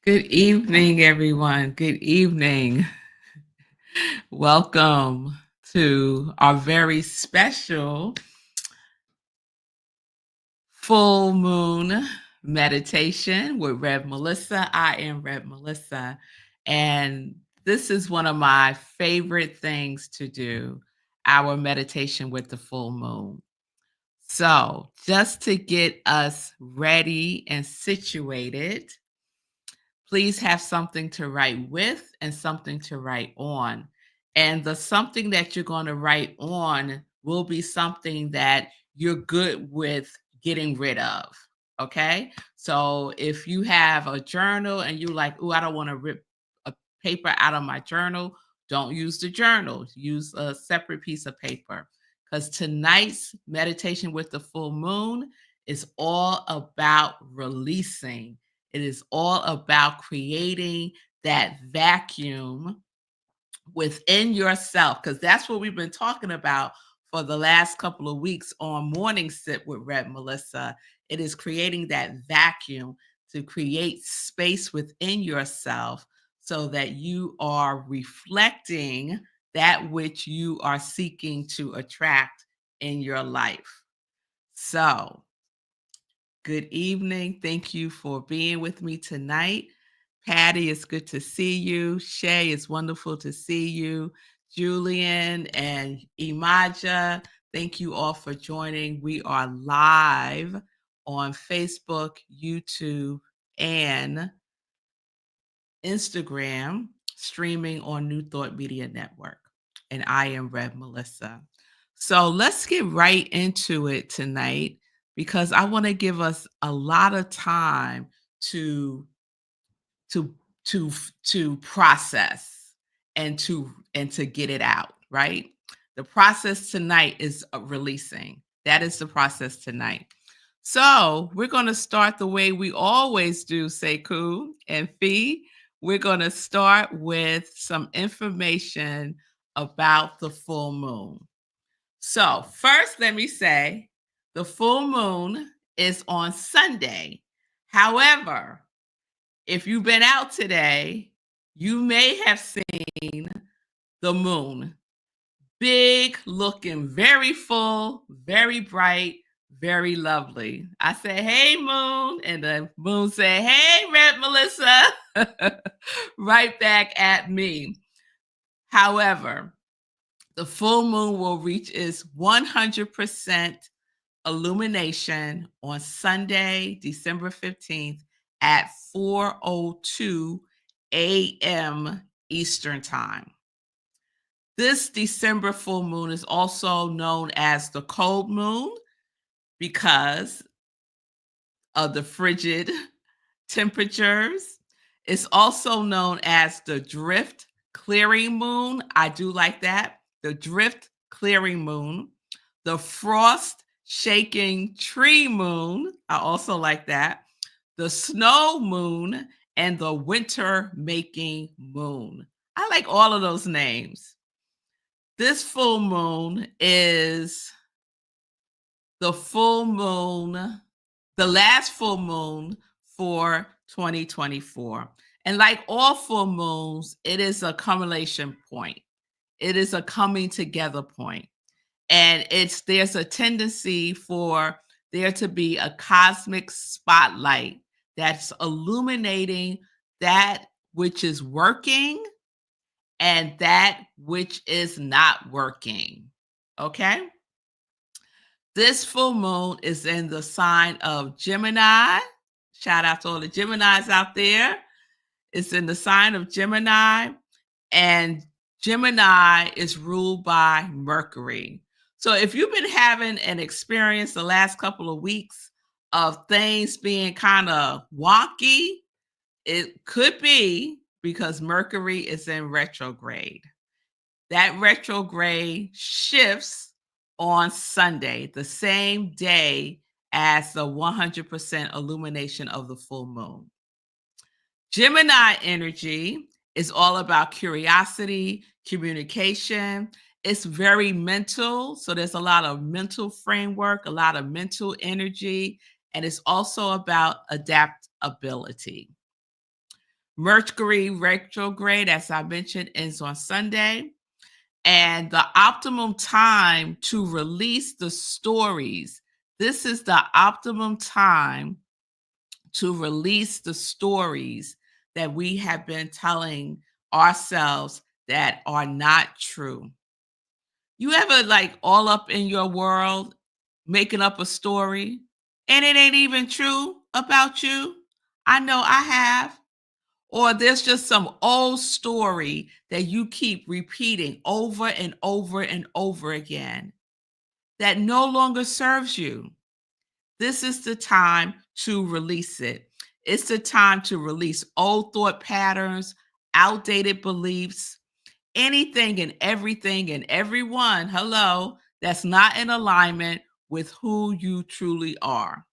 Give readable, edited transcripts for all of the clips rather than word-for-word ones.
Good evening, everyone. Good evening. Welcome to our very special full moon meditation with Rev Melissa. I am Rev Melissa, and this is one of my favorite things to do, our meditation with the full moon. So, just to get us ready and situated, please have something to write with and something to write on. And the something that you're going to write on will be something that you're good with getting rid of. Okay. So if you have a journal and you like, oh, I don't want to rip a paper out of my journal, don't use the journal. Use a separate piece of paper. Because tonight's meditation with the full moon is all about releasing. It is all about creating that vacuum within yourself, because that's what we've been talking about for the last couple of weeks on Morning Sip with Red Melissa. It is creating that vacuum to create space within yourself so that you are reflecting that which you are seeking to attract in your life. So, good evening. Thank you for being with me tonight. Patty, it's good to see you. Shay, it's wonderful to see you. Julian and Imaja, thank you all for joining. We are live on Facebook, YouTube, and Instagram, streaming on New Thought Media Network. And I am Rev Melissa. So let's get right into it tonight because I want to give us a lot of time to to to process and to get it out, right? The process tonight is releasing. That is the process tonight. So we're going to start the way we always do, Sekou and Fee. We're going to start with some information about the full moon. So first, let me say the full moon is on Sunday. However, if you've been out today, you may have seen the moon. Big looking, very full, very bright, very lovely. I say, hey, moon. And the moon say, hey, Red Melissa. Right back at me. However, the full moon will reach its 100% illumination on Sunday, December 15th at 4:02 a.m. Eastern Time. This December full moon is also known as the cold moon because of the frigid temperatures. It's also known as the drift clearing moon. I do like that. The drift clearing moon. The frost shaking tree moon. I also like that. The snow moon and the winter making moon. I like all of those names. This full moon is the full moon, the last full moon for 2024. And like all full moons, it is a culmination point. It is a coming together point. And there's a tendency for there to be a cosmic spotlight that's illuminating that which is working and that which is not working. Okay? This full moon is in the sign of Gemini. Shout out to all the Geminis out there. It's in the sign of Gemini, and Gemini is ruled by Mercury. So if you've been having an experience the last couple of weeks of things being kind of wonky, it could be because Mercury is in retrograde. That retrograde shifts on Sunday, the same day as the 100% illumination of the full moon. Gemini energy is all about curiosity, communication. It's very mental. So there's a lot of mental framework, a lot of mental energy, and it's also about adaptability. Mercury Retrograde, as I mentioned, ends on Sunday. And the optimum time to release the stories, this is the optimum time to release the stories that we have been telling ourselves that are not true. You ever like all up in your world making up a story and it ain't even true about you? I know I have. Or there's just some old story that you keep repeating over and over and over again that no longer serves you. This is the time to release it. It's the time to release old thought patterns, outdated beliefs, anything and everything and everyone, hello, that's not in alignment with who you truly are.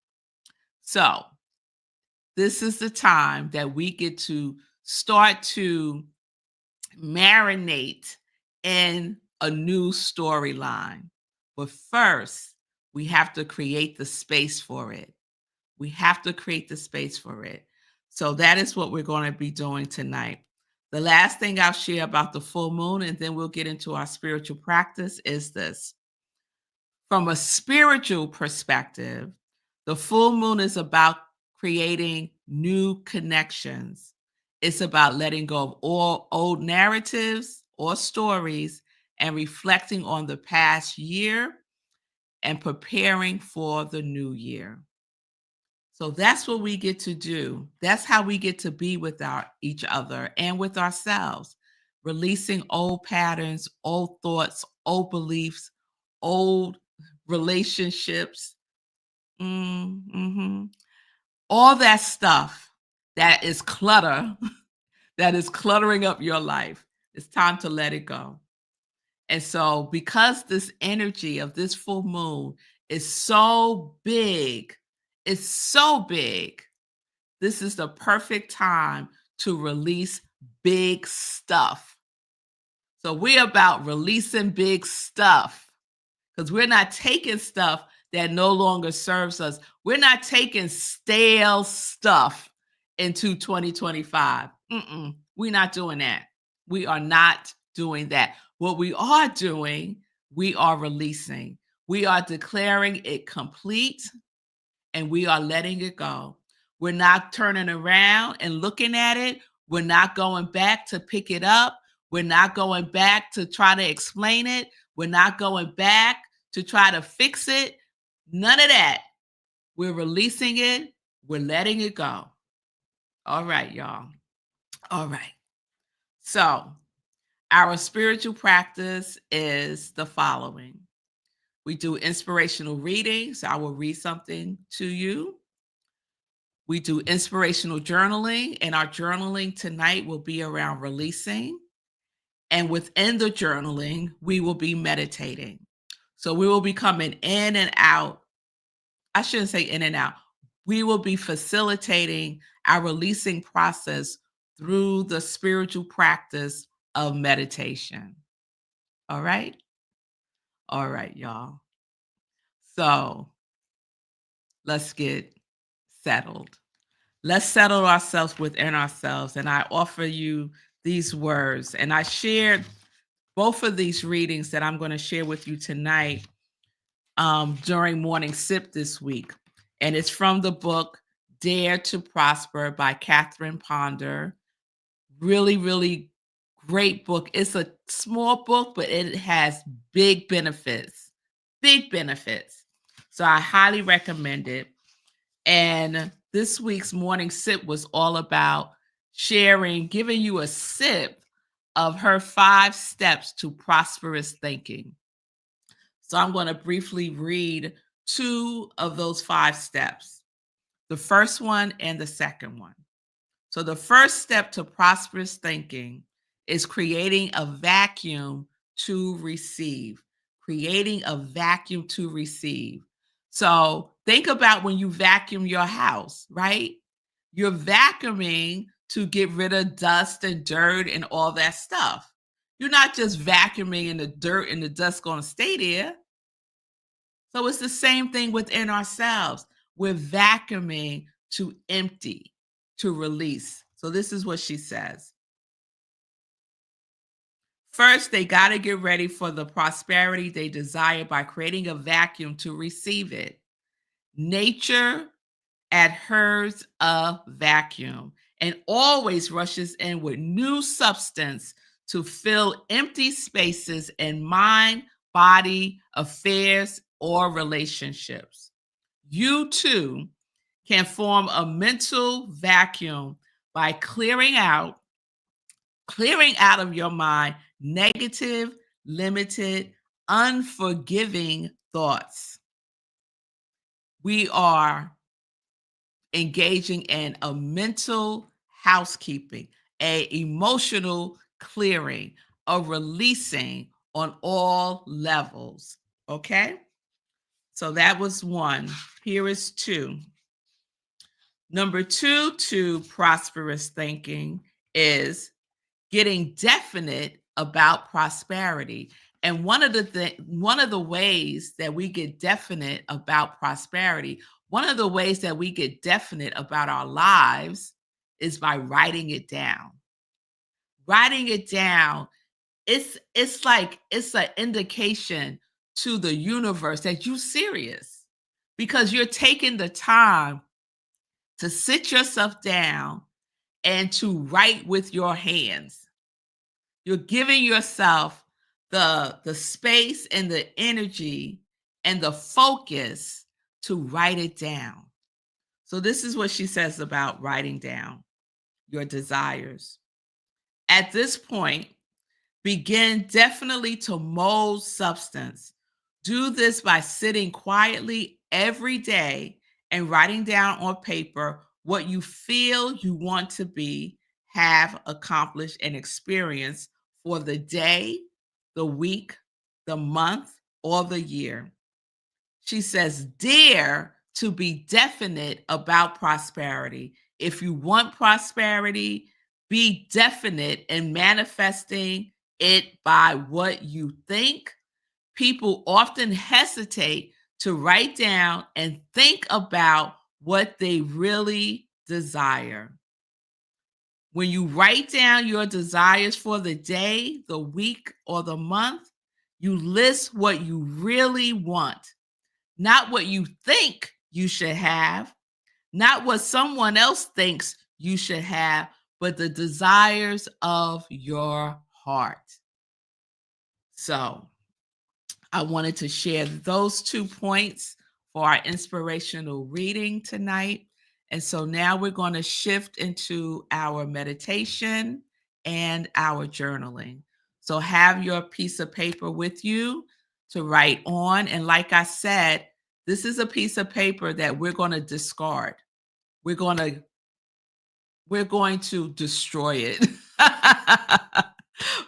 So, this is the time that we get to start to marinate in a new storyline. But first, we have to create the space for it. We have to create the space for it. So that is what we're going to be doing tonight. The last thing I'll share about the full moon, and then we'll get into our spiritual practice, is this. From a spiritual perspective, the full moon is about creating new connections. It's about letting go of all old narratives or stories and reflecting on the past year and preparing for the new year. So that's what we get to do. That's how we get to be with each other and with ourselves, releasing old patterns, old thoughts, old beliefs, old relationships, mhm, all that stuff that is clutter, that is cluttering up your life. It's time to let it go. And so, because this energy of this full moon is so big, it's so big, this is the perfect time to release big stuff. So, we're about releasing big stuff because we're not taking stuff that no longer serves us. We're not taking stale stuff into 2025. We're not doing that. We are not doing that. What we are doing, we are releasing. We are declaring it complete and we are letting it go. We're not turning around and looking at it. We're not going back to pick it up. We're not going back to try to explain it. We're not going back to try to fix it. None of that. We're releasing it. We're letting it go. All right, y'all. All right. So, our spiritual practice is the following. We do inspirational readings. I will read something to you. We do inspirational journaling, and our journaling tonight will be around releasing. And within the journaling, we will be meditating. So we will be coming in and out. I shouldn't say in and out. We will be facilitating our releasing process through the spiritual practice of meditation. All right? All right, y'all. So let's get settled. Let's settle ourselves within ourselves. And I offer you these words. And I shared both of these readings that I'm going to share with you tonight during Morning Sip this week. And it's from the book Dare to Prosper by Catherine Ponder. Really, really great book. It's a small book, but it has big benefits. Big benefits. So I highly recommend it. And this week's Morning Sip was all about sharing, giving you a sip of her 5 steps to prosperous thinking. So I'm going to briefly read 2 of those 5 steps, the first one and the second one. So the first step to prosperous thinking is creating a vacuum to receive. Creating a vacuum to receive. So think about when you vacuum your house, right? You're vacuuming to get rid of dust and dirt and all that stuff. You're not just vacuuming and the dirt and the dust going to stay there. So it's the same thing within ourselves. We're vacuuming to empty, to release. So this is what she says. First, they got to get ready for the prosperity they desire by creating a vacuum to receive it. Nature adheres a vacuum and always rushes in with new substance to fill empty spaces in mind, body, affairs, or relationships. You too can form a mental vacuum by clearing out of your mind negative, limited, unforgiving thoughts. We are engaging in a mental housekeeping, a emotional clearing, a releasing on all levels. Okay? So that was one. Here is two. Number two to prosperous thinking is getting definite about prosperity. And one of the ways that we get definite about prosperity, one of the ways that we get definite about our lives is by writing it down. Writing it down, it's like it's an indication to the universe that you're serious because you're taking the time to sit yourself down and to write with your hands. You're giving yourself the space and the energy and the focus to write it down. So this is what she says about writing down your desires. At this point, begin definitely to mold substance. Do this by sitting quietly every day and writing down on paper what you feel you want to be, have, accomplished, and experience for the day, the week, the month, or the year. She says, dare to be definite about prosperity. If you want prosperity, be definite in manifesting it by what you think. People often hesitate to write down and think about what they really desire. When you write down your desires for the day, the week, or the month, you list what you really want, not what you think you should have, not what someone else thinks you should have, but the desires of your heart. So, I wanted to share those 2 points for our inspirational reading tonight. And so now we're going to shift into our meditation and our journaling. So have your piece of paper with you to write on. And like I said, this is a piece of paper that we're going to discard. We're going to destroy it.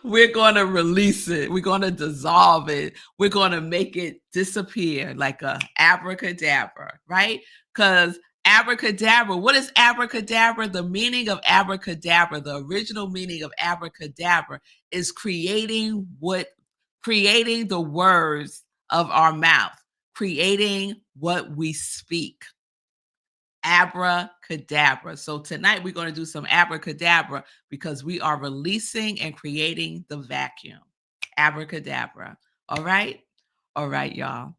We're going to release it. We're going to dissolve it. We're going to make it disappear like a abracadabra, right? Because abracadabra, what is abracadabra? The meaning of abracadabra, the original meaning of abracadabra is creating the words of our mouth, creating what we speak. Abracadabra. So tonight we're going to do some abracadabra because we are releasing and creating the vacuum. Abracadabra. All right? All right, y'all.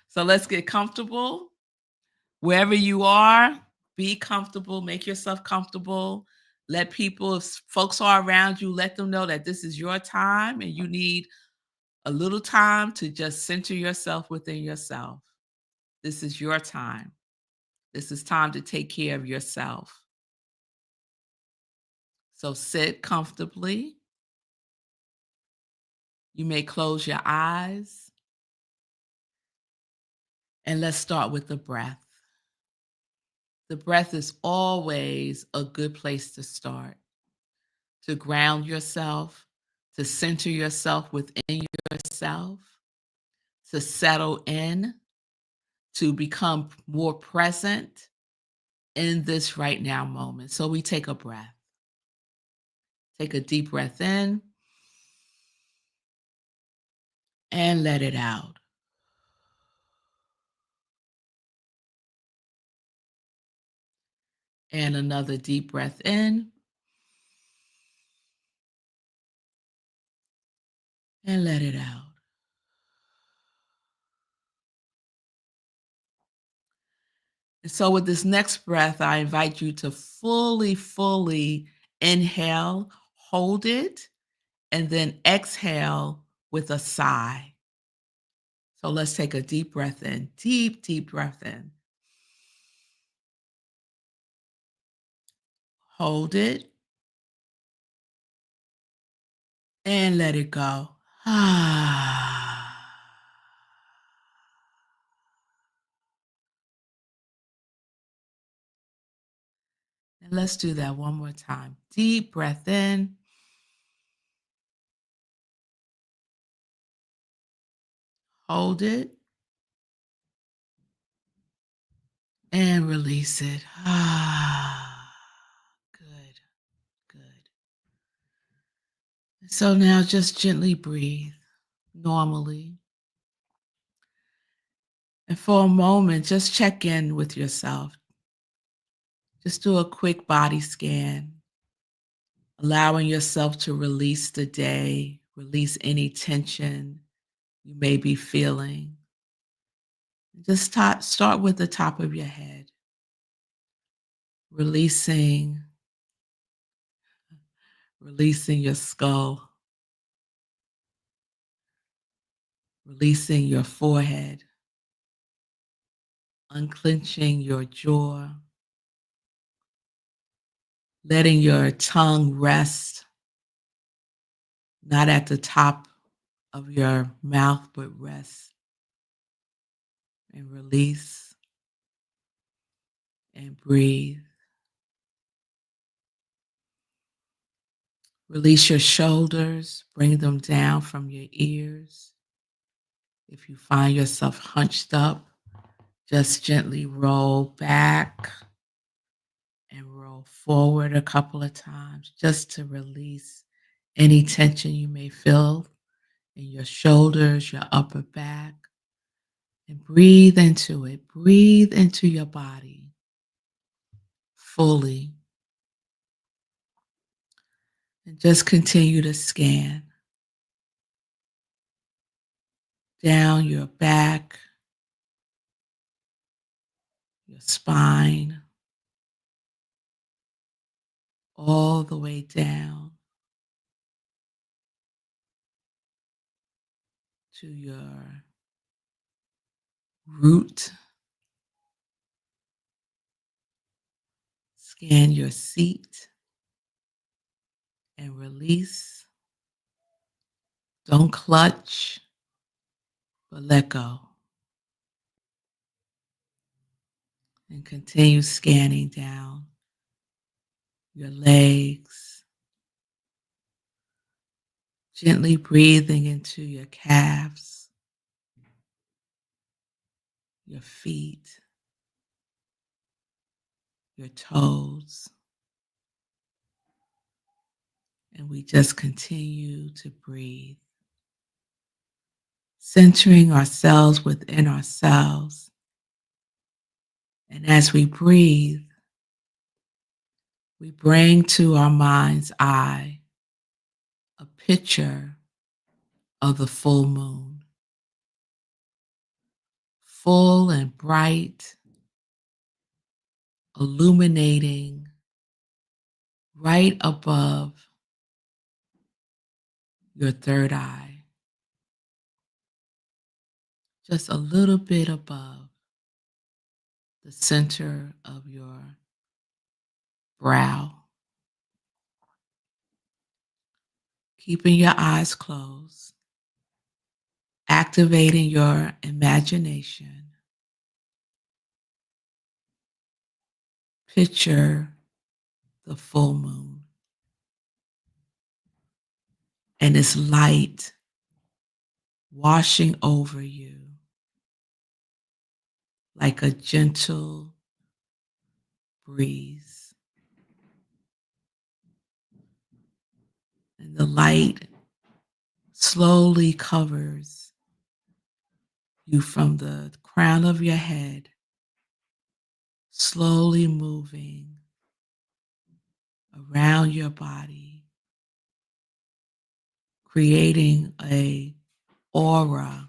So let's get comfortable. Wherever you are, be comfortable, make yourself comfortable. Let people, if folks are around you, let them know that this is your time and you need a little time to just center yourself within yourself. This is your time. This is time to take care of yourself. So sit comfortably. You may close your eyes. And let's start with the breath. The breath is always a good place to start, to ground yourself, to center yourself within yourself, to settle in, to become more present in this right now moment. So we take a breath. Take a deep breath in and let it out. And another deep breath in and let it out. And so, with this next breath, I invite you to fully inhale, hold it, and then exhale with a sigh. So, let's take a deep breath in, deep breath in. Hold it and let it go. And let's do that one more time. Deep breath in, hold it, and release it. Good, good. So now just gently breathe normally. And for a moment, just check in with yourself. Just do a quick body scan, allowing yourself to release the day, release any tension you may be feeling. Just start with the top of your head, releasing, releasing your skull, releasing your forehead, unclenching your jaw, letting your tongue rest, not at the top of your mouth, but rest and release and breathe. Release your shoulders, bring them down from your ears. If you find yourself hunched up, just gently roll back and roll forward a couple of times just to release any tension you may feel in your shoulders, your upper back. And breathe into it. Breathe into your body fully. And just continue to scan down your back, your spine, all the way down to your root. Scan your seat and release. Don't clutch, but let go. And continue scanning down your legs, gently breathing into your calves, your feet, your toes. And we just continue to breathe, centering ourselves within ourselves. And as we breathe, we bring to our mind's eye a picture of the full moon, full and bright, illuminating right above your third eye, just a little bit above the center of your brow. Keeping your eyes closed, activating your imagination. Picture the full moon and its light washing over you like a gentle breeze. And the light slowly covers you from the crown of your head, slowly moving around your body, creating a aura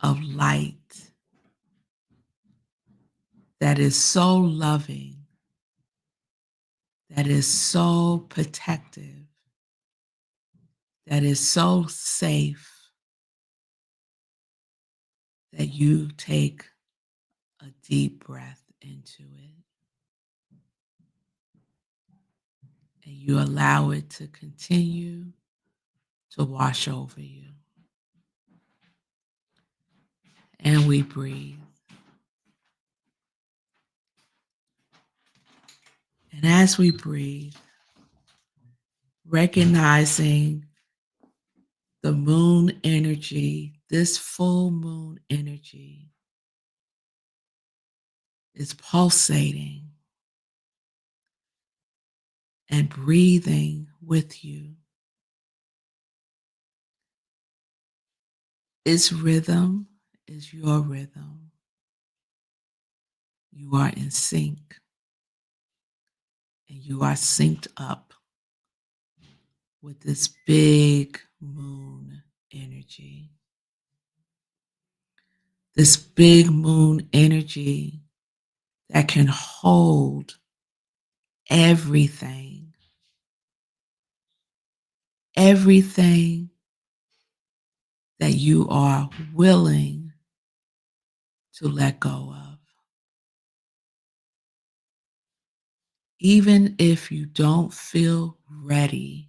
of light that is so loving, that is so protective, that is so safe that you take a deep breath into it and you allow it to continue to wash over you. And we breathe. And as we breathe, recognizing the moon energy, this full moon energy is pulsating and breathing with you. Its rhythm is your rhythm. You are in sync and you are synced up with this big moon energy. This big moon energy that can hold everything, everything that you are willing to let go of. Even if you don't feel ready,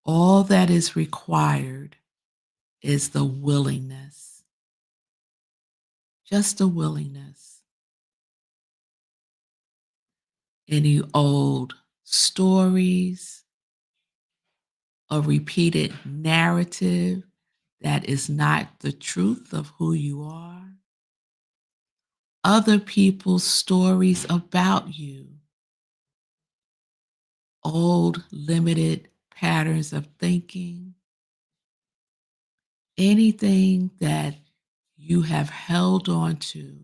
all that is required is the willingness, just the willingness. Any old stories, a repeated narrative that is not the truth of who you are, other people's stories about you, old limited patterns of thinking, anything that you have held on to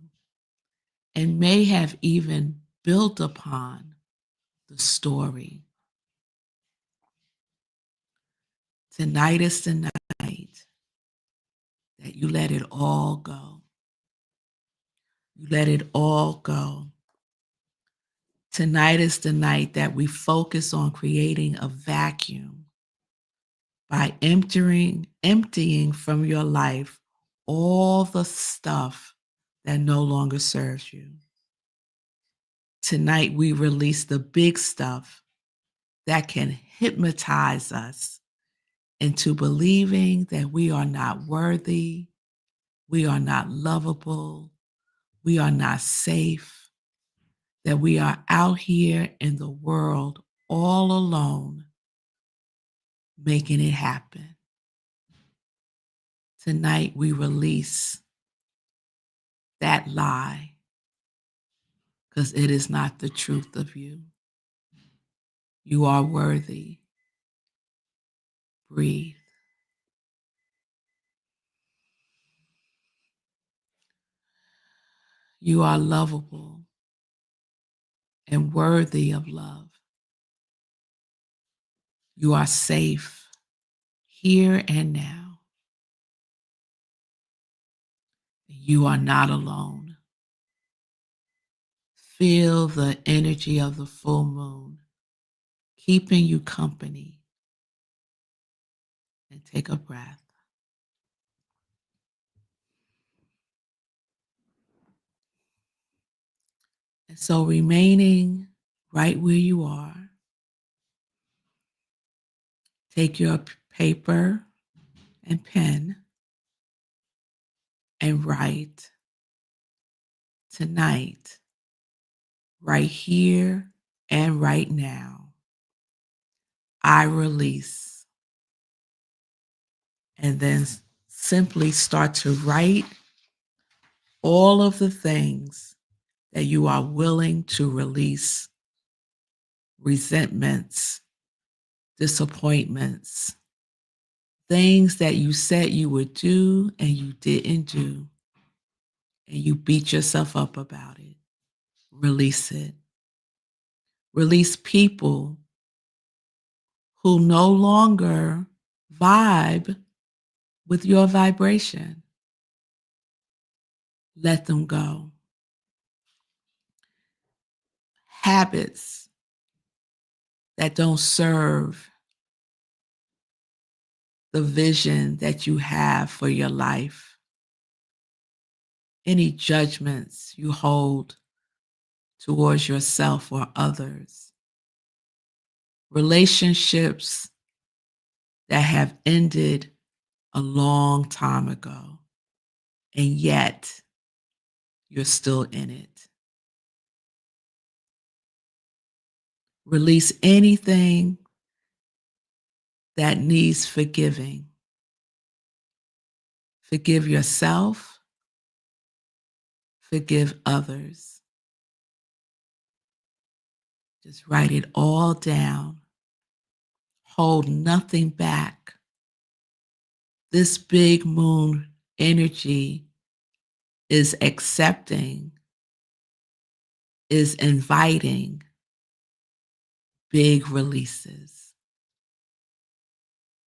and may have even built upon the story. Tonight is the night that you let it all go. You let it all go. Tonight is the night that we focus on creating a vacuum by emptying from your life all the stuff that no longer serves you. Tonight we release the big stuff that can hypnotize us into believing that we are not worthy, we are not lovable, we are not safe, that we are out here in the world all alone, making it happen. Tonight we release that lie because it is not the truth of you. You are worthy. Breathe. You are lovable and worthy of love. You are safe here and now. You are not alone. Feel the energy of the full moon keeping you company. And take a breath. And so remaining right where you are, take your paper and pen and write tonight, right here and right now, I release. And then simply start to write all of the things that you are willing to release: resentments, disappointments, things that you said you would do and you didn't do, and you beat yourself up about it. Release it. Release people who no longer vibe with your vibration. Let them go. Habits that don't serve the vision that you have for your life. Any judgments you hold towards yourself or others. Relationships that have ended a long time ago, and yet you're still in it. Release anything that needs forgiving. Forgive yourself, forgive others. Just write it all down. Hold nothing back. This big moon energy is accepting, is inviting big releases.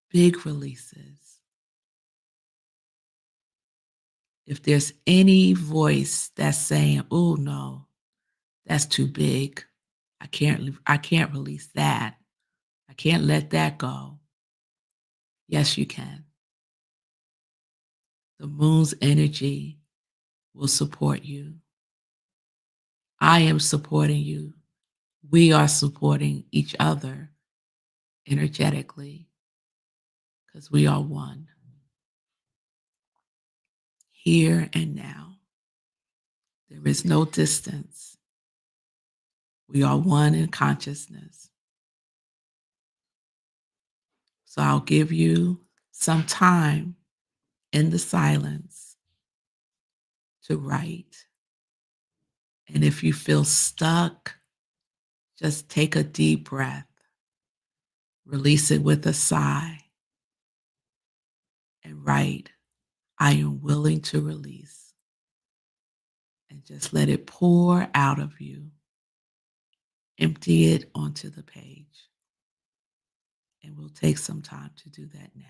Big releases. If there's any voice that's saying, "Oh no, that's too big. I can't release that. I can't let that go." Yes, you can. The moon's energy will support you. I am supporting you. We are supporting each other energetically because we are one, here and now. There is no distance. We are one in consciousness. So I'll give you some time in the silence to write. And if you feel stuck, just take a deep breath, release it with a sigh, and write, "I am willing to release." And just let it pour out of you. Empty it onto the page. And we'll take some time to do that now.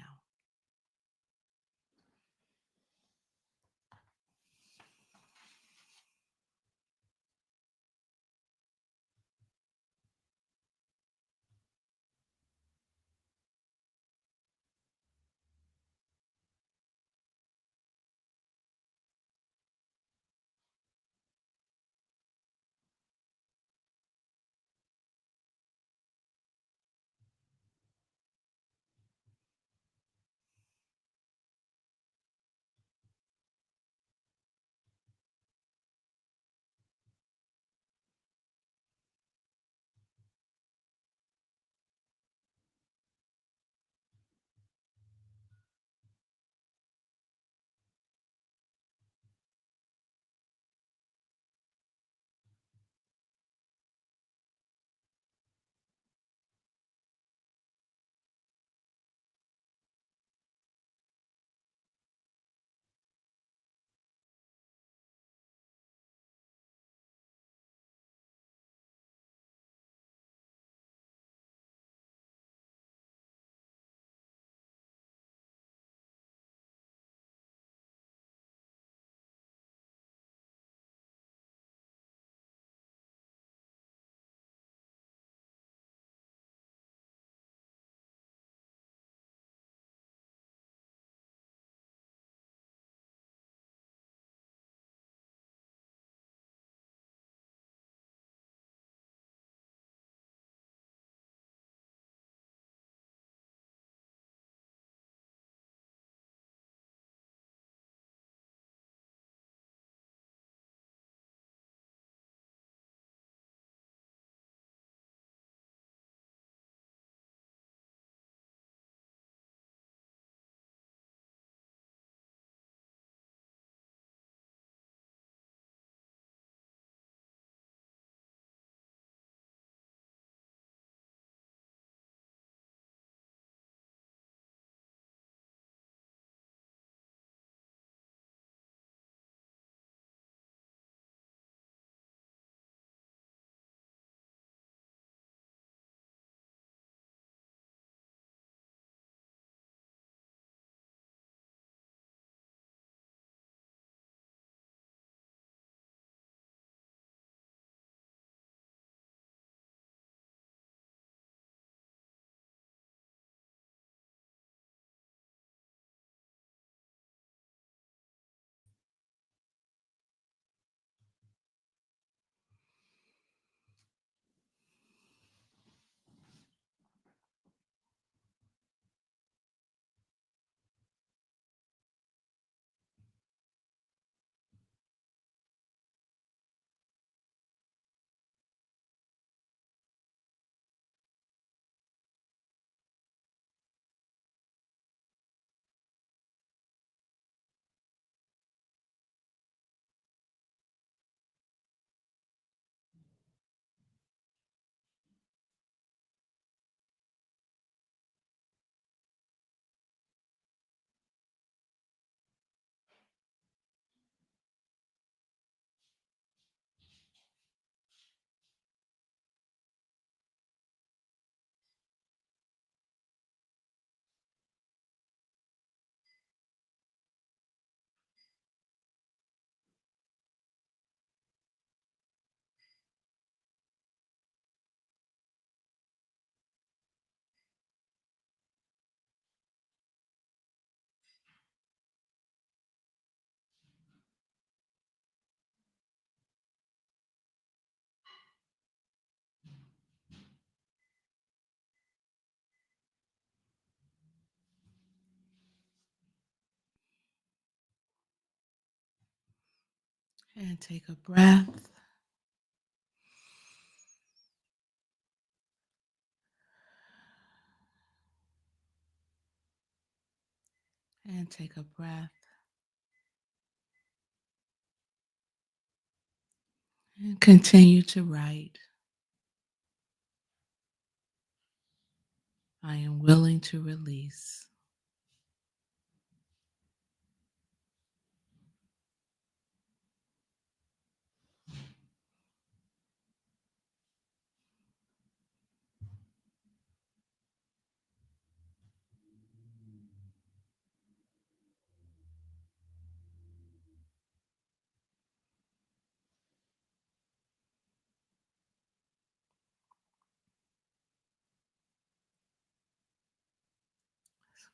And take a breath. And take a breath. And continue to write. I am willing to release.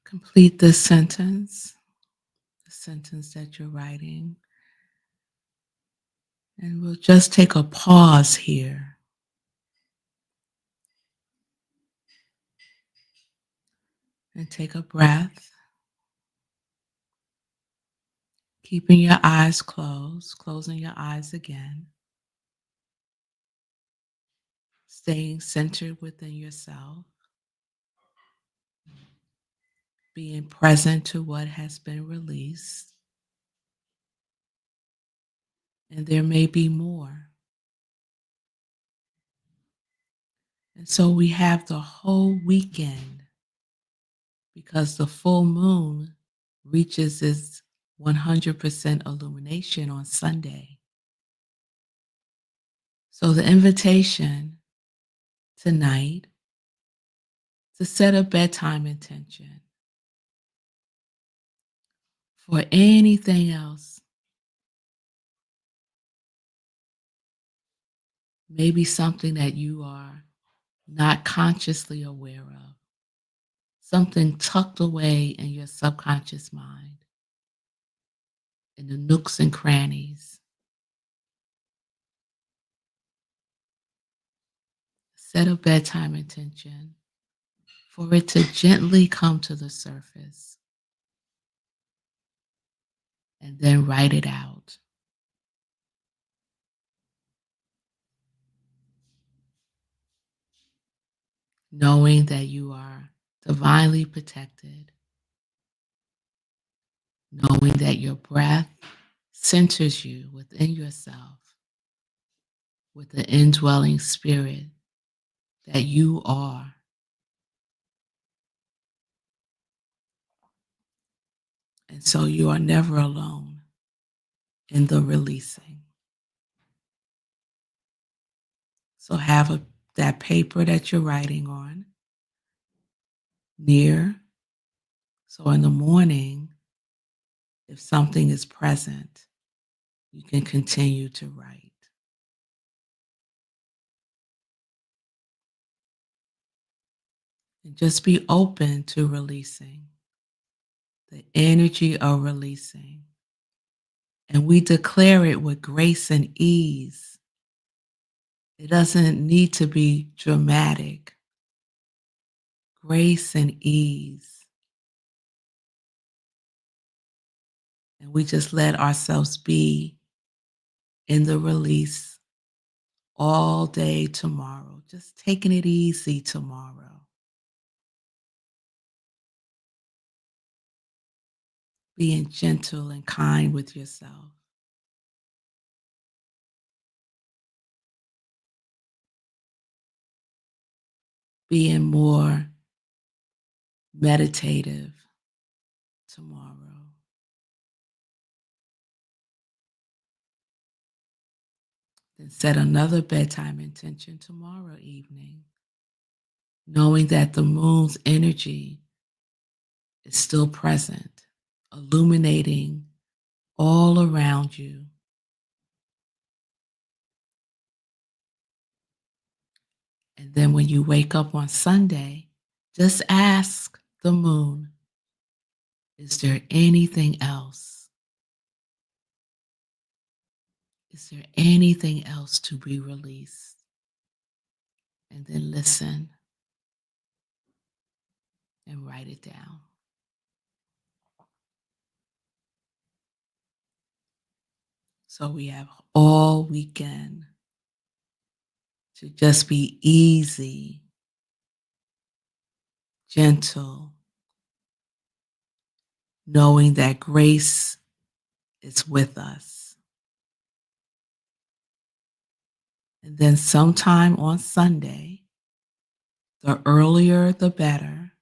Complete the sentence that you're writing. And we'll just take a pause here and take a breath, keeping your eyes closed, closing your eyes again, staying centered within yourself, being present to what has been released. And there may be more. And so we have the whole weekend because the full moon reaches its 100% illumination on Sunday. So the invitation tonight to set a bedtime intention for anything else, maybe something that you are not consciously aware of, something tucked away in your subconscious mind, in the nooks and crannies. Set a bedtime intention for it to gently come to the surface and then write it out. Knowing that you are divinely protected, knowing that your breath centers you within yourself with the indwelling spirit that you are. And so you are never alone in the releasing. So have that paper that you're writing on near. So in the morning, if something is present, you can continue to write. And just be open to releasing, the energy of releasing. And we declare it with grace and ease. It doesn't need to be dramatic. Grace and ease. And we just let ourselves be in the release all day tomorrow, just taking it easy tomorrow. Being gentle and kind with yourself. Being more meditative tomorrow. Then set another bedtime intention tomorrow evening, knowing that the moon's energy is still present, illuminating all around you. And then when you wake up on Sunday, just ask the moon, is there anything else? Is there anything else to be released? And then listen and write it down. So we have all weekend to just be easy, gentle, knowing that grace is with us. And then sometime on Sunday, the earlier the better,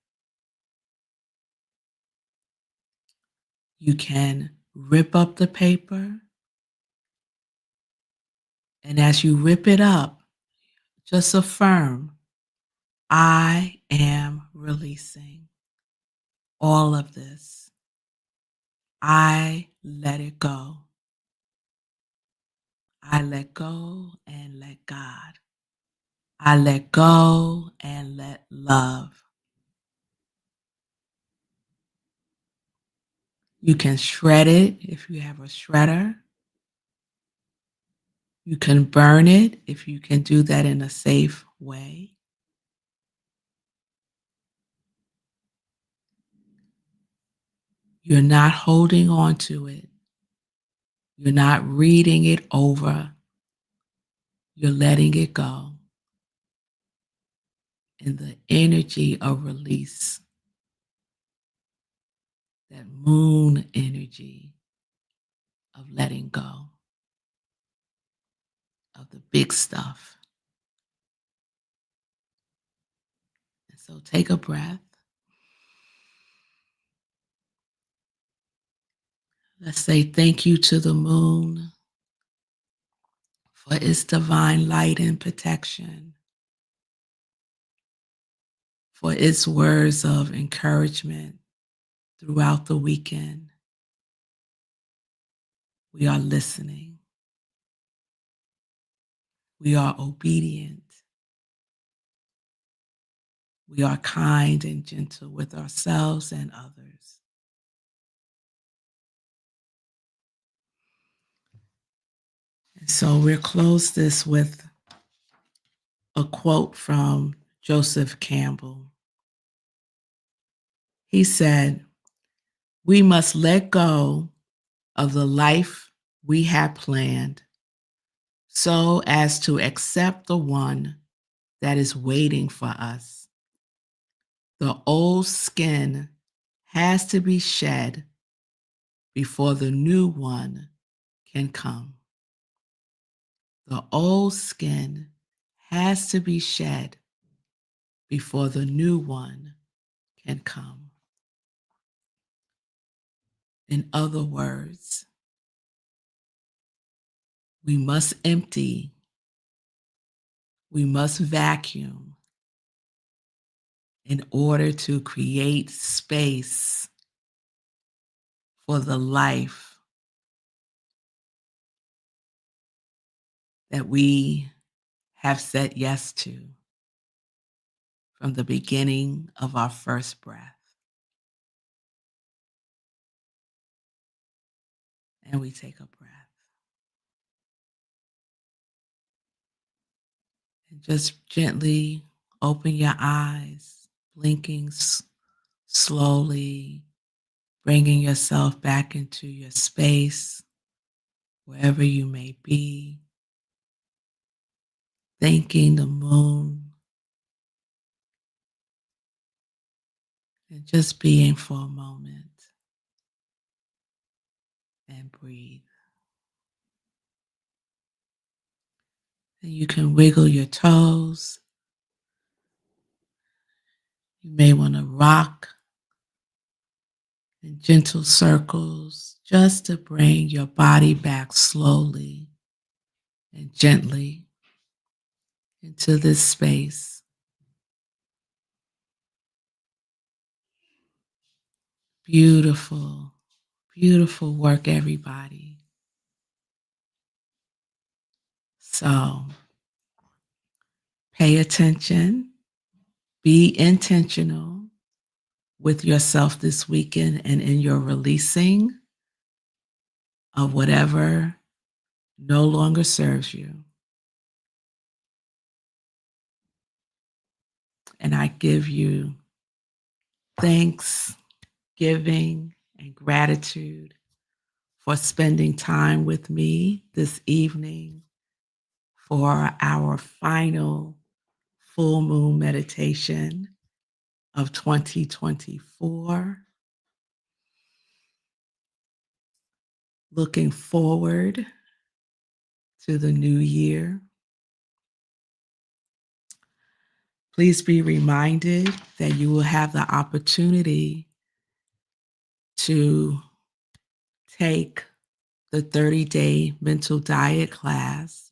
you can rip up the paper. And as you rip it up, just affirm, I am releasing all of this. I let it go. I let go and let God. I let go and let love. You can shred it if you have a shredder. You can burn it if you can do that in a safe way. You're not holding on to it. You're not reading it over. You're letting it go in the energy of release, that moon energy of letting go of the big stuff. And so take a breath. Let's say thank you to the moon for its divine light and protection, for its words of encouragement throughout the weekend. We are listening. We are obedient. We are kind and gentle with ourselves and others. And so we'll close this with a quote from Joseph Campbell. He said, "We must let go of the life we have planned so as to accept the one that is waiting for us. The old skin has to be shed before the new one can come. The old skin has to be shed before the new one can come." In other words, we must empty, we must vacuum in order to create space for the life that we have said yes to from the beginning of our first breath. And we take a breath and just gently open your eyes, blinking slowly, bringing yourself back into your space, wherever you may be, thanking the moon and just being for a moment and breathe. And you can wiggle your toes. You may want to rock in gentle circles just to bring your body back slowly and gently into this space. Beautiful, beautiful work, everybody. So pay attention, be intentional with yourself this weekend and in your releasing of whatever no longer serves you. And I give you thanksgiving and gratitude for spending time with me this evening for our final full moon meditation of 2024. Looking forward to the new year. Please be reminded that you will have the opportunity to take the 30-day mental diet class.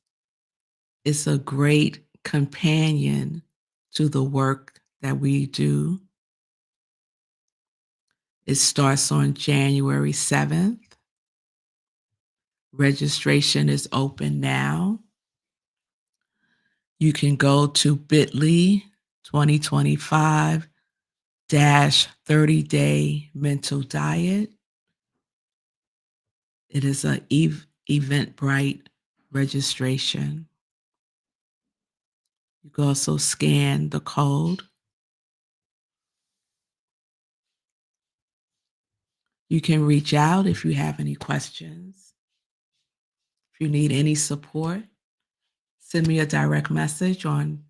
It's a great companion to the work that we do. It starts on January 7th. Registration is open now. You can go to bit.ly 2025 30-day mental diet. It is an Eventbrite registration. You can also scan the code. You can reach out if you have any questions. If you need any support, send me a direct message on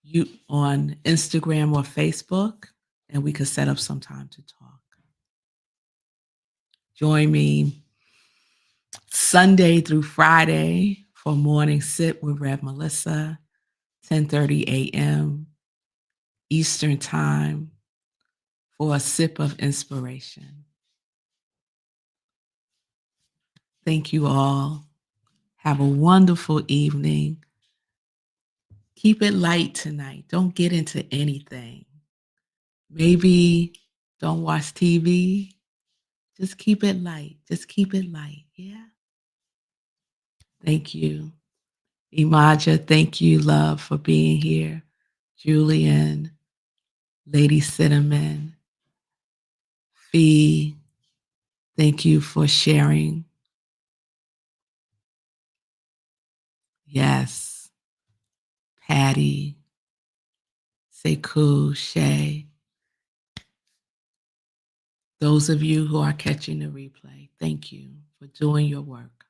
Instagram or Facebook, and we could set up some time to talk. Join me Sunday through Friday for Morning Sip with Rev Melissa, 10:30 a.m. Eastern Time for a sip of inspiration. Thank you all. Have a wonderful evening. Keep it light tonight. Don't get into anything. Maybe don't watch TV. Just keep it light. Just keep it light. Yeah. Thank you. Imaja, thank you, love, for being here. Julian, Lady Cinnamon, Fee, thank you for sharing. Yes. Patty, Sekou, Shay. Those of you who are catching the replay, thank you for doing your work,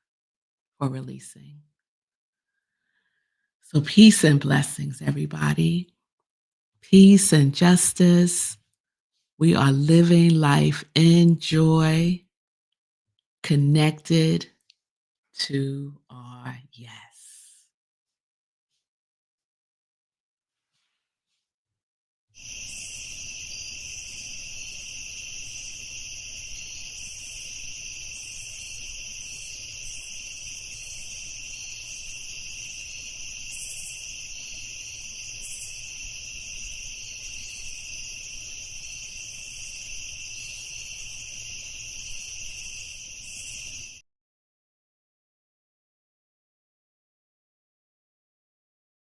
for releasing. So peace and blessings, everybody. Peace and justice. We are living life in joy, connected to our yes.